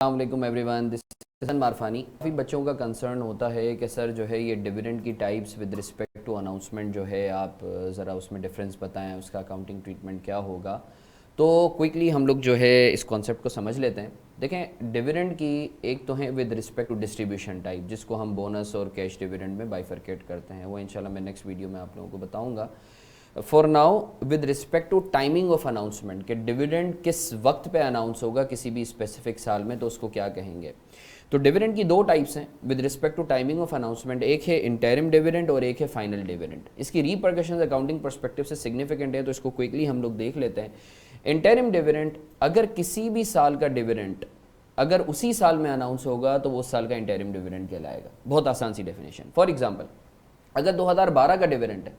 अस्सलाम everyone, this is मारफानी। काफ़ी बच्चों का कंसर्न होता है कि सर जो है ये डिविडेंड की types with respect to announcement जो है आप ज़रा उसमें डिफरेंस बताएं, उसका अकाउंटिंग ट्रीटमेंट क्या होगा। तो क्विकली हम लोग जो है इस कॉन्सेप्ट को समझ लेते हैं। देखें, डिविडेंड की एक तो है with respect to distribution type, जिसको हम बोनस और कैश डिविडेंड में बाइफरकेट करते हैं। वो इंशाल्लाह मैं नेक्स्ट वीडियो में आप लोगों को बताऊँगा। For now with respect to timing of announcement कि डिविडेंड किस वक्त पे अनाउंस होगा किसी भी स्पेसिफिक साल में, तो उसको क्या कहेंगे। तो डिविडेंड की दो टाइप्स हैं with respect to timing of announcement. एक है इंटरिम डिविडेंड और एक है फाइनल डिविडेंड। इसकी रिपरकशंस अकाउंटिंग परस्पेक्टिव से सिग्निफिकेंट है, तो इसको क्विकली हम लोग देख लेते हैं। इंटरिम डिविडेंड, अगर किसी भी साल का डिविडेंड अगर उसी साल में अनाउंस होगा तो वो उस साल का इंटरिम डिविडेंड कहलाएगा। बहुत आसान सी डेफिनेशन। फॉर एग्जांपल, अगर 2012 का डिविडेंड है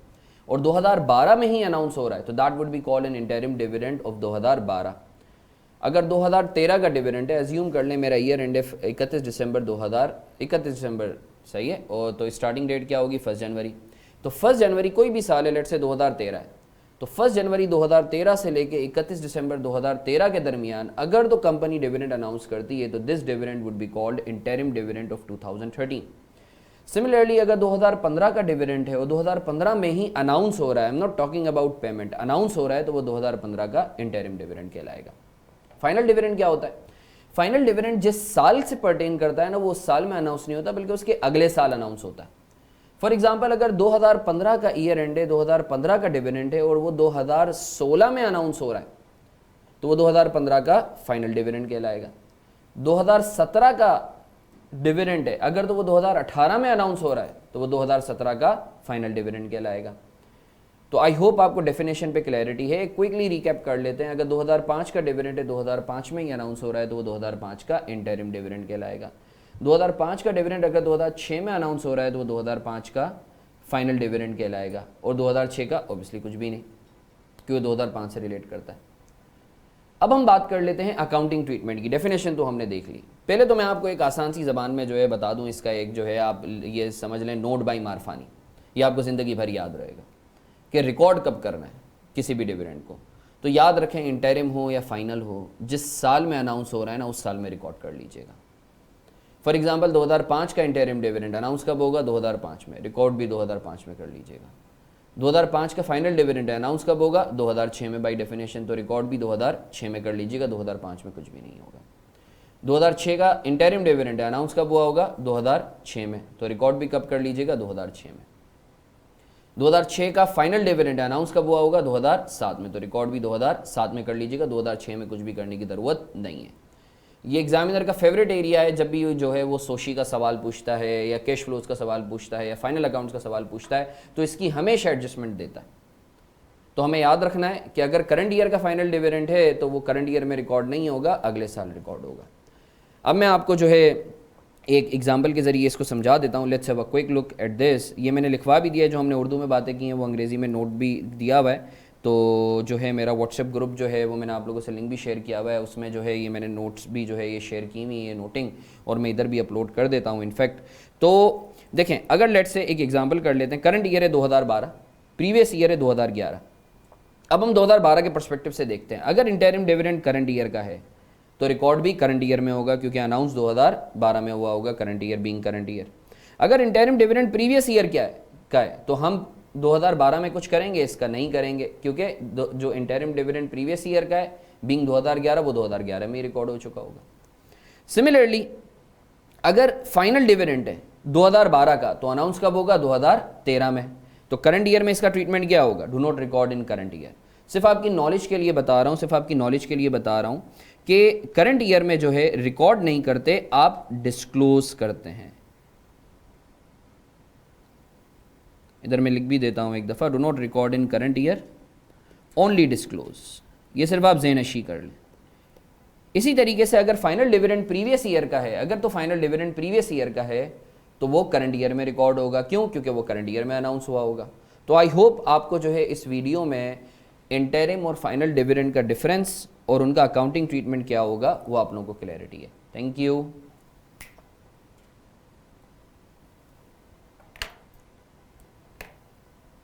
और 2012 में ही अनाउंस हो रहा है तो that would be called an interim dividend of 2012। अगर 2013 का डिविडेंड है, एज्यूम कर लें मेरा ईयर एंड 31 दिसंबर 31 दिसंबर सही है, और तो स्टार्टिंग डेट क्या होगी 1 जनवरी। तो 1 जनवरी कोई भी साल है, लेट से 2013 है, तो 1 जनवरी 2013 से लेके 31 दिसंबर 2013 के दरमियान अगर तो कंपनी डिविडेंड अनाउंस करती है तो this dividend would be called interim dividend of 2013। Similarly अगर 2015 का डिविडेंड है और 2015 में ही अनाउंस हो रहा है, I am not talking about payment, announce हो रहा है, तो वो 2015 का इंटरिम डिविडेंड कहलाएगा। फाइनल डिविडेंड क्या होता है? फाइनल डिविडेंड जिस साल से पर्टेन करता है ना, वो उस साल में अनाउंस नहीं होता बल्कि उसके अगले साल अनाउंस होता है। फॉर एग्जाम्पल, अगर 2015 का ईयर एंड है, 2015 का डिविडेंड है और वो 2016 में अनाउंस हो रहा है तो वो 2015 का फाइनल डिविडेंड कहलाएगा। 2017 का डिविडेंड है अगर, तो वो 2018 में अनाउंस हो रहा है तो वो 2017 का फाइनल डिविडेंड कहलाएगा। तो आई होप आपको डेफिनेशन पे क्लैरिटी है। क्विकली रिकैप कर लेते हैं। अगर 2005 का डिविडेंड है, 2005 में ही अनाउंस हो रहा है तो वो 2005 का इंटरिम डिविडेंड कहलाएगा। 2005 का डिविडेंड अगर 2006 में अनाउंस हो रहा है तो वो 2005 का फाइनल डिविडेंड कहलाएगा। और 2006 का ऑब्वियसली कुछ भी नहीं, क्योंकि 2005 से रिलेट करता है। अब हम बात कर लेते हैं अकाउंटिंग ट्रीटमेंट की। डेफिनेशन तो हमने देख ली। पहले तो मैं आपको एक आसान सी ज़बान में जो है बता दूं, इसका एक जो है आप ये समझ लें, नोट बाई मारफानी। ये आपको ज़िंदगी भर याद रहेगा कि रिकॉर्ड कब करना है किसी भी डिविडेंड को। तो याद रखें, इंटरिम हो या फाइनल हो, जिस साल में अनाउंस हो रहा है ना उस साल में रिकॉर्ड कर लीजिएगा। फॉर एग्जाम्पल, 2005 का इंटरिम डिविडेंड अनाउंस कब होगा? 2005 में, रिकॉर्ड भी 2005 में कर लीजिएगा। 2005 का फाइनल डिविडेंड अनाउंस कब होगा? 2006 में बाई डेफिनेशन, तो रिकॉर्ड भी 2006 में कर लीजिएगा। 2005 में कुछ भी नहीं होगा। 2006 का इंटरिम डिविडेंड अनाउंस कब हुआ होगा? 2006 में, तो रिकॉर्ड भी कब कर लीजिएगा? 2006 में। 2006 का फाइनल डिविडेंड अनाउंस कब हुआ होगा? 2007 में, तो रिकॉर्ड भी 2007 में कर लीजिएगा। 2006 में कुछ भी करने की ज़रूरत नहीं है। ये एग्जामिनर का फेवरेट एरिया है, जब भी जो है वो सोशी का सवाल पूछता है या कैश फ्लोज का सवाल पूछता है या फाइनल अकाउंट्स का सवाल पूछता है, तो इसकी हमेशा एडजस्टमेंट देता है। तो हमें याद रखना है कि अगर करंट ईयर का फाइनल डिविडेंड है तो वो करंट ईयर में रिकॉर्ड नहीं होगा, अगले साल रिकॉर्ड होगा। अब मैं आपको जो है एक एग्जाम्पल के ज़रिए इसको समझा देता हूँ। Let's have a quick look at this. ये मैंने लिखवा भी दिया है, जो हमने उर्दू में बातें की हैं वो अंग्रेज़ी में नोट भी दिया हुआ है। तो जो है मेरा व्हाट्सएप ग्रुप जो है वो मैंने आप लोगों से लिंक भी शेयर किया हुआ है, उसमें जो है ये मैंने नोट्स भी जो है ये शेयर की हुई है, नोटिंग, और मैं इधर भी अपलोड कर देता हूँ इनफैक्ट। तो देखें, अगर लेट से एक एग्जांपल कर लेते हैं। करंट ईयर है 2012, प्रीवियस ईयर है 2011। अब हम 2012 के पर्सपेक्टिव से देखते हैं। अगर इंटरिम डिविडेंड करंट ईयर का है तो रिकॉर्ड भी करंट ईयर में होगा, क्योंकि अनाउंस 2012 में हुआ होगा, current year being current year. अगर इंटरिम डिविडेंड प्रीवियस ईयर का है तो हम 2012 में कुछ करेंगे? इसका नहीं करेंगे, क्योंकि जो इंटरिम डिविडेंड प्रीवियस ईयर का है बीइंग 2011, वो 2011 में ही रिकॉर्ड हो चुका होगा। सिमिलरली अगर फाइनल डिविडेंड है 2012 का तो अनाउंस कब होगा? 2013 में, तो करंट ईयर में इसका ट्रीटमेंट क्या होगा? Do not record in current year. सिर्फ आपकी नॉलेज के लिए बता रहा हूं, कि करंट ईयर में जो है रिकॉर्ड नहीं करते, आप डिस्क्लोज करते हैं। इधर मैं लिख भी देता हूं एक दफ़ा, do not record in current year, only disclose. ये सिर्फ आप ज़हनशी कर लें। इसी तरीके से अगर फाइनल डिविडेंड प्रीवियस ईयर का है, अगर तो फाइनल डिविडेंड प्रीवियस ईयर का है तो वो करंट ईयर में रिकॉर्ड होगा। क्यों? क्योंकि वो करंट ईयर में अनाउंस हुआ होगा। तो आई होप आपको जो है इस वीडियो में इंटरिम और फाइनल डिविडेंड का डिफरेंस और उनका अकाउंटिंग ट्रीटमेंट क्या होगा वो आप लोगों को क्लैरिटी है। Thank you.